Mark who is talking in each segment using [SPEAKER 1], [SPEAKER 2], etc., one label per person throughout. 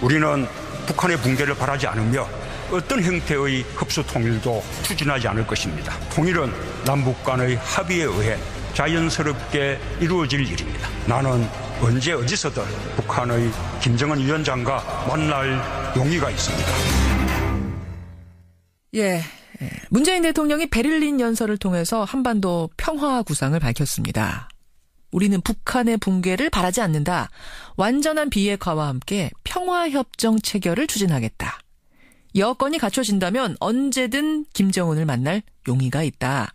[SPEAKER 1] 우리는 북한의 붕괴를 바라지 않으며 어떤 형태의 흡수 통일도 추진하지 않을 것입니다. 통일은 남북 간의 합의에 의해 자연스럽게 이루어질 일입니다. 나는 언제 어디서든 북한의 김정은 위원장과 만날 용의가 있습니다.
[SPEAKER 2] 예, 문재인 대통령이 베를린 연설을 통해서 한반도 평화 구상을 밝혔습니다. 우리는 북한의 붕괴를 바라지 않는다. 완전한 비핵화와 함께 평화협정 체결을 추진하겠다. 여건이 갖춰진다면 언제든 김정은을 만날 용의가 있다.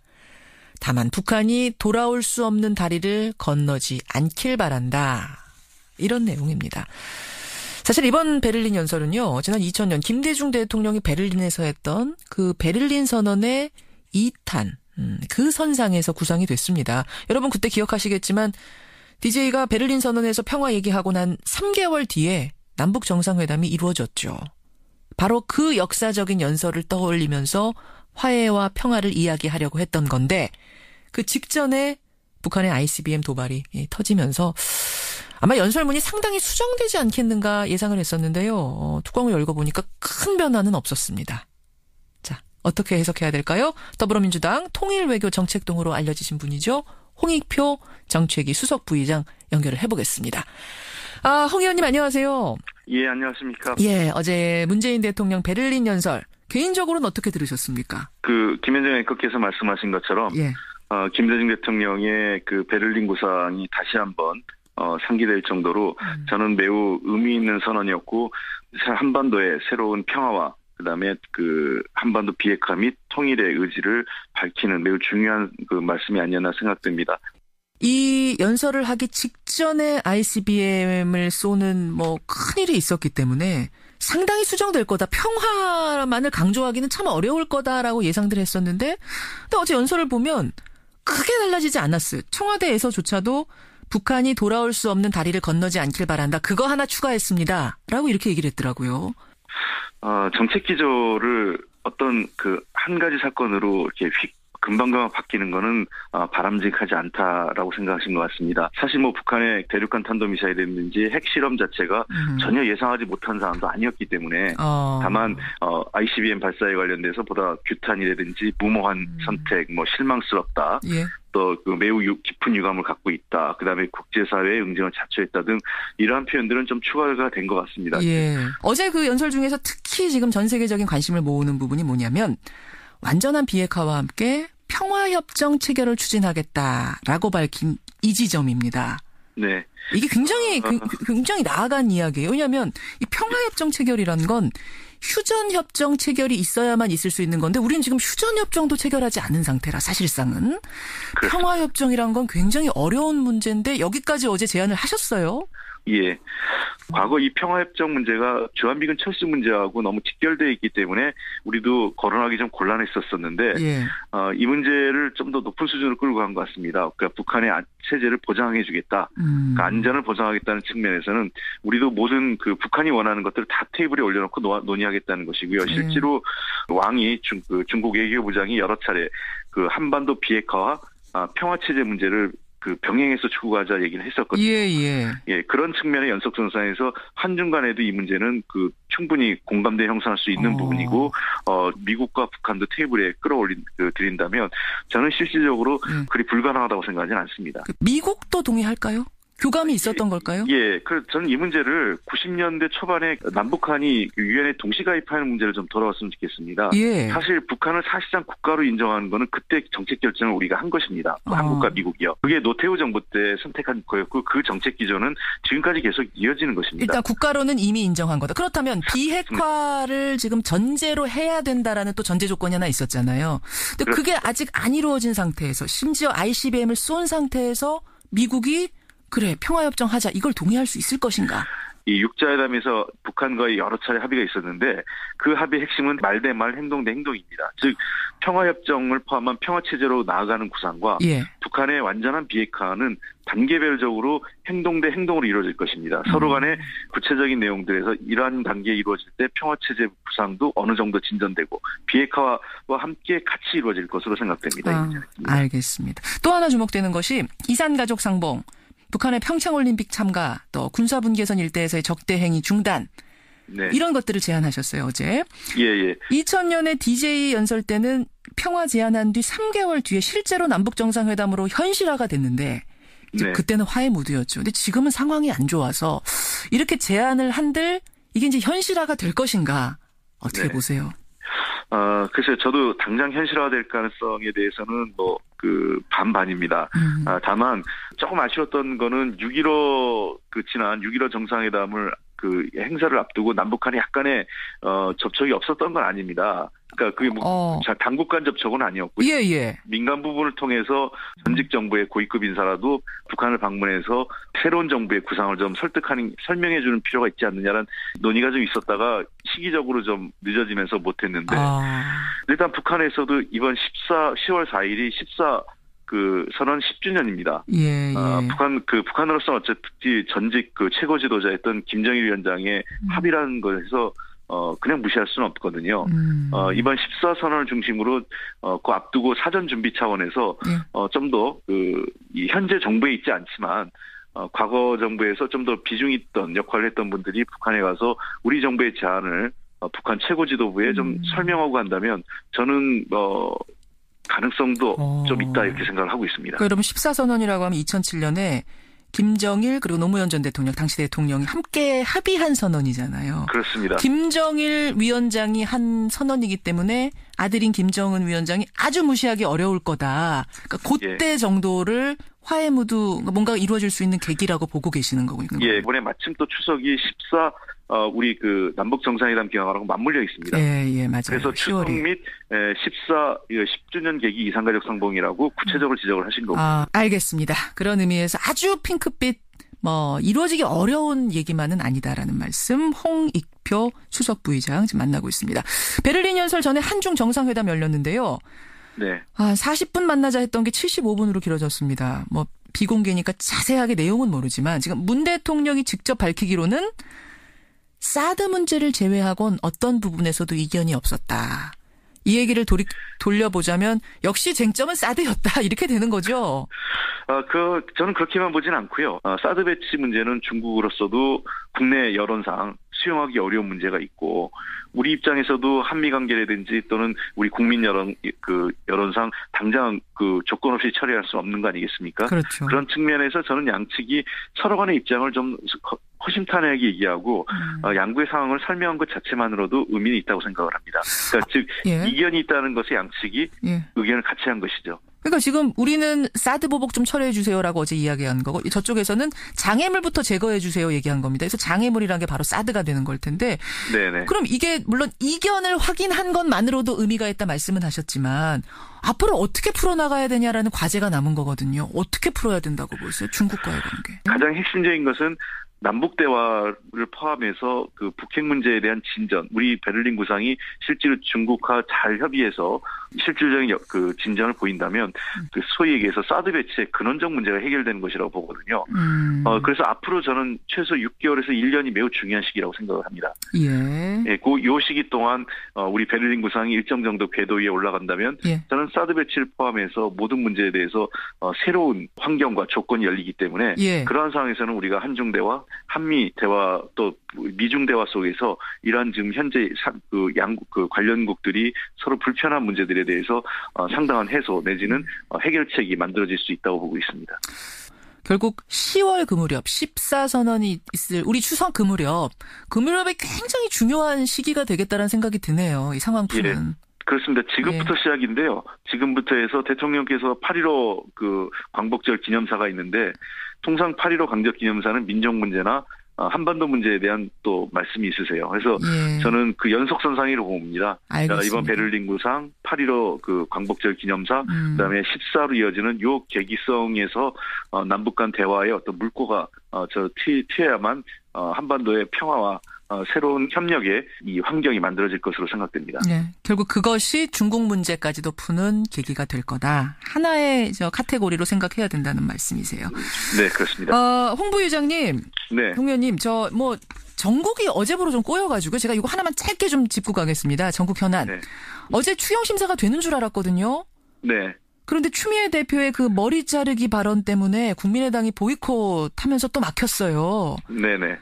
[SPEAKER 2] 다만 북한이 돌아올 수 없는 다리를 건너지 않길 바란다. 이런 내용입니다. 사실 이번 베를린 연설은요, 지난 2000년 김대중 대통령이 베를린에서 했던 그 베를린 선언의 2탄, 그 선상에서 구상이 됐습니다. 여러분 그때 기억하시겠지만 DJ가 베를린 선언에서 평화 얘기하고 난 3개월 뒤에 남북 정상회담이 이루어졌죠. 바로 그 역사적인 연설을 떠올리면서 화해와 평화를 이야기하려고 했던 건데 그 직전에 북한의 ICBM 도발이 터지면서 아마 연설문이 상당히 수정되지 않겠는가 예상을 했었는데요. 뚜껑을 열고 보니까 큰 변화는 없었습니다. 자, 어떻게 해석해야 될까요? 더불어민주당 통일외교정책동으로 알려지신 분이죠. 홍익표 정책위 수석 부의장 연결을 해보겠습니다. 홍 의원님 안녕하세요.
[SPEAKER 3] 예, 안녕하십니까.
[SPEAKER 2] 예, 어제 문재인 대통령 베를린 연설 개인적으로는 어떻게 들으셨습니까?
[SPEAKER 3] 김현정 앵커께서 말씀하신 것처럼
[SPEAKER 2] 예.
[SPEAKER 3] 김대중 대통령의 그 베를린 구상이 다시 한번 상기될 정도로 저는 매우 의미 있는 선언이었고 한반도의 새로운 평화와 그다음에 그 한반도 비핵화 및 통일의 의지를 밝히는 매우 중요한 그 말씀이 아니었나 생각됩니다.
[SPEAKER 2] 이 연설을 하기 직전에 ICBM을 쏘는 큰일이 있었기 때문에 상당히 수정될 거다. 평화만을 강조하기는 참 어려울 거다라고 예상들 했었는데 근데 어제 연설을 보면 크게 달라지지 않았어요. 청와대에서조차도 북한이 돌아올 수 없는 다리를 건너지 않길 바란다. 그거 하나 추가했습니다. 라고 이렇게 얘기를 했더라고요.
[SPEAKER 3] 정책 기조를 어떤 한 가지 사건으로 이렇게 금방금방 바뀌는 거는 바람직하지 않다라고 생각하신 것 같습니다. 사실 북한의 대륙간 탄도미사일이라든지 핵실험 자체가 전혀 예상하지 못한 상황도 아니었기 때문에 다만 ICBM 발사에 관련돼서 보다 규탄이라든지 무모한 선택, 실망스럽다. 예. 또 매우 깊은 유감을 갖고 있다. 그다음에 국제사회의 응징을 자초했다 등 이러한 표현들은 좀 추가가 된 것 같습니다.
[SPEAKER 2] 예. 어제 그 연설 중에서 특히 지금 전 세계적인 관심을 모으는 부분이 뭐냐면 완전한 비핵화와 함께 평화협정 체결을 추진하겠다라고 밝힌 이 지점입니다.
[SPEAKER 3] 네.
[SPEAKER 2] 이게 굉장히 나아간 이야기예요. 왜냐하면 이 평화협정 체결이라는 건 휴전협정 체결이 있어야만 있을 수 있는 건데 우리는 지금 휴전협정도 체결하지 않은 상태라 사실상은. 그렇죠. 평화협정이란 건 굉장히 어려운 문제인데 여기까지 어제 제안을 하셨어요.
[SPEAKER 3] 예. 과거 이 평화협정 문제가 주한미군 철수 문제하고 너무 직결되어 있기 때문에 우리도 거론하기 좀 곤란했었었는데
[SPEAKER 2] 예.
[SPEAKER 3] 이 문제를 좀 더 높은 수준으로 끌고 간 것 같습니다. 그러니까 북한의 체제를 보장해 주겠다. 그러니까 안전을 보장하겠다는 측면에서는 우리도 모든 북한이 원하는 것들을 다 테이블에 올려놓고 논의하겠다는 것이고요. 실제로 왕이 중국 외교부장이 여러 차례 한반도 비핵화와 평화체제 문제를 병행해서 추구하자 얘기를 했었거든요. 예, 그런 측면의 연속선상에서 한중 간에도 이 문제는 충분히 공감대 형성할 수 있는 부분이고, 미국과 북한도 테이블에 드린다면 저는 실질적으로 그리 불가능하다고 생각하지는 않습니다.
[SPEAKER 2] 미국도 동의할까요? 교감이 있었던 걸까요?
[SPEAKER 3] 예, 저는 이 문제를 90년대 초반에 남북한이 유엔에 동시 가입하는 문제를 좀 돌아왔으면 좋겠습니다.
[SPEAKER 2] 예.
[SPEAKER 3] 사실 북한을 사실상 국가로 인정하는 거는 그때 정책 결정을 우리가 한 것입니다. 한국과 미국이요. 그게 노태우 정부 때 선택한 거였고 그 정책 기조는 지금까지 계속 이어지는 것입니다.
[SPEAKER 2] 일단 국가로는 이미 인정한 거다. 그렇다면 비핵화를 지금 전제로 해야 된다라는 또 전제 조건이 하나 있었잖아요. 근데 그게 아직 안 이루어진 상태에서 심지어 ICBM을 쏜 상태에서 미국이 그래 평화협정 하자 이걸 동의할 수 있을 것인가?
[SPEAKER 3] 이 육자회담에서 북한과의 여러 차례 합의가 있었는데 그 합의의 핵심은 말 대 말 행동 대 행동입니다. 즉 평화협정을 포함한 평화체제로 나아가는 구상과
[SPEAKER 2] 예.
[SPEAKER 3] 북한의 완전한 비핵화는 단계별적으로 행동 대 행동으로 이루어질 것입니다. 서로 간의 구체적인 내용들에서 이러한 단계에 이루어질 때 평화체제 구상도 어느 정도 진전되고 비핵화와 함께 같이 이루어질 것으로 생각됩니다.
[SPEAKER 2] 알겠습니다. 또 하나 주목되는 것이 이산가족 상봉. 북한의 평창올림픽 참가, 또 군사분계선 일대에서의 적대 행위 중단,
[SPEAKER 3] 네.
[SPEAKER 2] 이런 것들을 제안하셨어요, 어제.
[SPEAKER 3] 예.
[SPEAKER 2] 2000년에 DJ 연설 때는 평화 제안한 뒤 3개월 뒤에 실제로 남북 정상회담으로 현실화가 됐는데
[SPEAKER 3] 네.
[SPEAKER 2] 그때는 화해 무드였죠. 근데 지금은 상황이 안 좋아서 이렇게 제안을 한들 이게 이제 현실화가 될 것인가 어떻게
[SPEAKER 3] 네.
[SPEAKER 2] 보세요?
[SPEAKER 3] 글쎄요, 저도 당장 현실화될 가능성에 대해서는 반반입니다. 다만 조금 아쉬웠던 거는 6.15 지난 6.15 정상회담을 행사를 앞두고 남북한이 약간의 접촉이 없었던 건 아닙니다. 그러니까 그게 당국 간 접촉은 아니었고요.
[SPEAKER 2] 예.
[SPEAKER 3] 민간 부분을 통해서 전직 정부의 고위급 인사라도 북한을 방문해서 새로운 정부의 구상을 좀 설명해 주는 필요가 있지 않느냐라는 논의가 좀 있었다가 시기적으로 좀 늦어지면서 못했는데 일단 북한에서도 이번 10월 4일이 14 선언 10주년입니다.
[SPEAKER 2] 예.
[SPEAKER 3] 북한으로서는 어쨌든 전직 최고 지도자였던 김정일 위원장의 합의라는 것에서 그냥 무시할 수는 없거든요. 이번 14선언을 중심으로 그 앞두고 사전 준비 차원에서 좀 더 현재 정부에 있지 않지만 과거 정부에서 좀 더 비중 있던 역할을 했던 분들이 북한에 가서 우리 정부의 제안을 북한 최고 지도부에 좀 설명하고 간다면 저는 가능성도 좀 있다 이렇게 생각을 하고 있습니다.
[SPEAKER 2] 여러분 14선언이라고 하면 2007년에 김정일 그리고 노무현 전 대통령 당시 대통령이 함께 합의한 선언이잖아요.
[SPEAKER 3] 그렇습니다. 김정일
[SPEAKER 2] 위원장이 한 선언이기 때문에 아들인 김정은 위원장이 아주 무시하기 어려울 거다. 그러니까 그때 정도를 화해 무드 뭔가 이루어질 수 있는 계기라고 보고 계시는 거군요.
[SPEAKER 3] 예, 이번에 마침 또 추석이 14 우리 남북 정상회담 기념하고 맞물려 있습니다.
[SPEAKER 2] 예, 맞아요.
[SPEAKER 3] 그래서 추석 및 10주년 계기 이산가족 상봉이라고 구체적으로 지적을 하신 거고.
[SPEAKER 2] 알겠습니다. 그런 의미에서 아주 핑크빛 이루어지기 어려운 얘기만은 아니다라는 말씀 홍익표 수석 부의장 지금 만나고 있습니다. 베를린 연설 전에 한중 정상회담 열렸는데요.
[SPEAKER 3] 네.
[SPEAKER 2] 40분 만나자 했던 게 75분으로 길어졌습니다. 비공개니까 자세하게 내용은 모르지만 지금 문 대통령이 직접 밝히기로는 사드 문제를 제외하곤 어떤 부분에서도 이견이 없었다. 이 얘기를 돌려보자면 역시 쟁점은 사드였다. 이렇게 되는 거죠.
[SPEAKER 3] 저는 그렇게만 보진 않고요. 사드 배치 문제는 중국으로서도 국내 여론상 수용하기 어려운 문제가 있고 우리 입장에서도 한미 관계라든지 또는 우리 국민 여론상 당장 조건 없이 처리할 수 없는 거 아니겠습니까?
[SPEAKER 2] 그렇죠.
[SPEAKER 3] 그런 측면에서 저는 양측이 서로 간의 입장을 좀 허심탄회하게 얘기하고 양국의 상황을 설명한 것 자체만으로도 의미는 있다고 생각을 합니다. 그러니까 즉 이견이 있다는 것에 양측이 의견을 같이 한 것이죠.
[SPEAKER 2] 그러니까 지금 우리는 사드 보복 좀 처리해 주세요라고 어제 이야기한 거고 저쪽에서는 장애물부터 제거해 주세요 얘기한 겁니다. 그래서 장애물이란 게 바로 사드가 되는 걸 텐데.
[SPEAKER 3] 네네.
[SPEAKER 2] 그럼 이게 물론 이견을 확인한 것만으로도 의미가 있다 말씀은 하셨지만 앞으로 어떻게 풀어나가야 되냐라는 과제가 남은 거거든요. 어떻게 풀어야 된다고 보세요? 중국과의 관계.
[SPEAKER 3] 가장 핵심적인 것은 남북 대화를 포함해서 북핵 문제에 대한 진전, 우리 베를린 구상이 실제로 중국과 잘 협의해서 실질적인 진전을 보인다면 소위 얘기해서 사드 배치의 근원적 문제가 해결되는 것이라고 보거든요. 그래서 앞으로 저는 최소 6개월에서 1년이 매우 중요한 시기라고 생각을 합니다. 예, 요 시기 동안 우리 베를린 구상이 일정 정도 궤도 위에 올라간다면 저는 사드 배치를 포함해서 모든 문제에 대해서 새로운 환경과 조건이 열리기 때문에 그러한 상황에서는 우리가 한중 대화, 한미 대화 또 미중 대화 속에서 이러한 지금 현재 관련국들이 서로 불편한 문제들에 대해서 상당한 해소 내지는 해결책이 만들어질 수 있다고 보고 있습니다.
[SPEAKER 2] 결국 10월 그 무렵 14선언이 있을 우리 추석 그 무렵에 굉장히 중요한 시기가 되겠다는 생각이 드네요. 이 상황 푸는.
[SPEAKER 3] 그렇습니다. 지금부터 시작인데요. 지금부터 해서 대통령께서 8.15 광복절 기념사가 있는데 통상 8.15 광적 기념사는 민족 문제나 한반도 문제에 대한 또 말씀이 있으세요. 그래서 저는 연속선상이라고 봅니다.
[SPEAKER 2] 알겠습니다.
[SPEAKER 3] 이번 베를린 구상, 8.15 광복절 기념사, 그다음에 14로 이어지는 요 계기성에서 남북 간 대화의 어떤 물꼬가 튀어야만 한반도의 평화와 새로운 협력의 이 환경이 만들어질 것으로 생각됩니다. 네,
[SPEAKER 2] 결국 그것이 중국 문제까지도 푸는 계기가 될 거다. 하나의 카테고리로 생각해야 된다는 말씀이세요.
[SPEAKER 3] 네, 그렇습니다.
[SPEAKER 2] 홍 부의장님, 홍 의원님, 전국이 어제부로 좀 꼬여가지고 제가 이거 하나만 짧게 좀 짚고 가겠습니다. 전국 현안. 어제 추경 심사가 되는 줄 알았거든요.
[SPEAKER 3] 네.
[SPEAKER 2] 그런데 추미애 대표의 머리 자르기 발언 때문에 국민의당이 보이콧하면서 또 막혔어요.
[SPEAKER 3] 네네.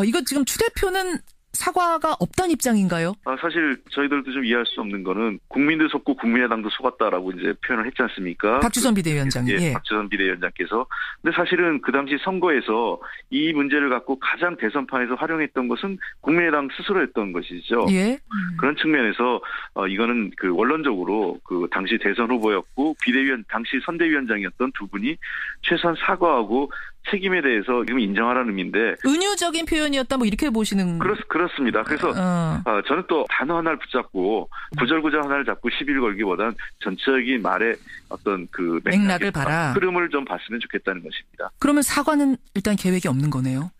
[SPEAKER 2] 이거 지금 추 대표는 사과가 없다는 입장인가요?
[SPEAKER 3] 사실 저희들도 좀 이해할 수 없는 거는 국민들 속고 국민의당도 속았다라고 이제 표현을 했지 않습니까?
[SPEAKER 2] 박주선 비대위원장이.
[SPEAKER 3] 예, 박주선 비대위원장께서. 근데 사실은 그 당시 선거에서 이 문제를 갖고 가장 대선판에서 활용했던 것은 국민의당 스스로였던 것이죠.
[SPEAKER 2] 예.
[SPEAKER 3] 그런 측면에서 이거는 그 원론적으로 그 당시 대선 후보였고 당시 선대위원장이었던 두 분이 최소한 사과하고 책임에 대해서 지금 인정하라는 의미인데
[SPEAKER 2] 은유적인 표현이었다 뭐 이렇게 보시는
[SPEAKER 3] 그렇습니다. 그래서 저는 또 단어 하나를 붙잡고 구절구절 하나를 잡고 시비를 걸기보단 전체적인 말의 어떤 그
[SPEAKER 2] 맥락을 봐라.
[SPEAKER 3] 흐름을 좀 봤으면 좋겠다는 것입니다.
[SPEAKER 2] 그러면 사과는 일단 계획이 없는 거네요.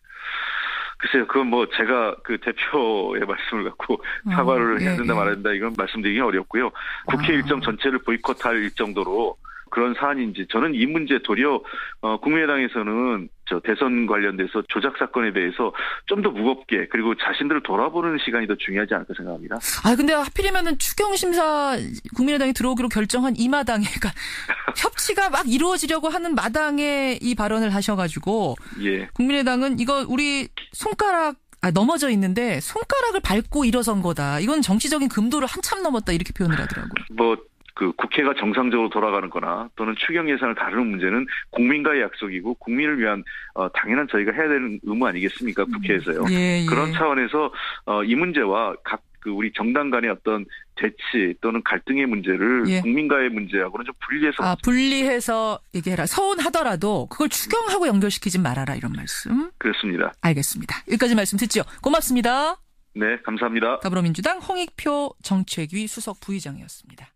[SPEAKER 3] 글쎄요, 그건 뭐 제가 그 대표의 말씀을 갖고 사과를 해야 된다 말아야 된다 이건 말씀드리기 어렵고요. 국회 일정 전체를 보이콧할 정도로 그런 사안인지 저는 이 문제 도리어 국민의당에서는 대선 관련돼서 조작 사건에 대해서 좀 더 무겁게 그리고 자신들을 돌아보는 시간이 더 중요하지 않을까 생각합니다.
[SPEAKER 2] 근데 하필이면은 추경심사 국민의당이 들어오기로 결정한 이 마당에 그러니까 협치가 막 이루어지려고 하는 마당에 이 발언을 하셔가지고
[SPEAKER 3] 예.
[SPEAKER 2] 국민의당은 이거 우리 손가락 넘어져 있는데 손가락을 밟고 일어선 거다. 이건 정치적인 금도를 한참 넘었다 이렇게 표현을 하더라고요.
[SPEAKER 3] 그 국회가 정상적으로 돌아가는 거나 또는 추경 예산을 다루는 문제는 국민과의 약속이고 국민을 위한 당연한 저희가 해야 되는 의무 아니겠습니까? 국회에서요.
[SPEAKER 2] 예.
[SPEAKER 3] 그런 차원에서 이 문제와 각 우리 정당 간의 어떤 대치 또는 갈등의 문제를 국민과의 문제하고는 좀 분리해서.
[SPEAKER 2] 분리해서 얘기해라. 서운하더라도 그걸 추경하고 연결시키지 말아라 이런 말씀.
[SPEAKER 3] 그렇습니다.
[SPEAKER 2] 알겠습니다. 여기까지 말씀 듣죠. 고맙습니다.
[SPEAKER 3] 네, 감사합니다.
[SPEAKER 2] 더불어민주당 홍익표 정책위 수석 부의장이었습니다.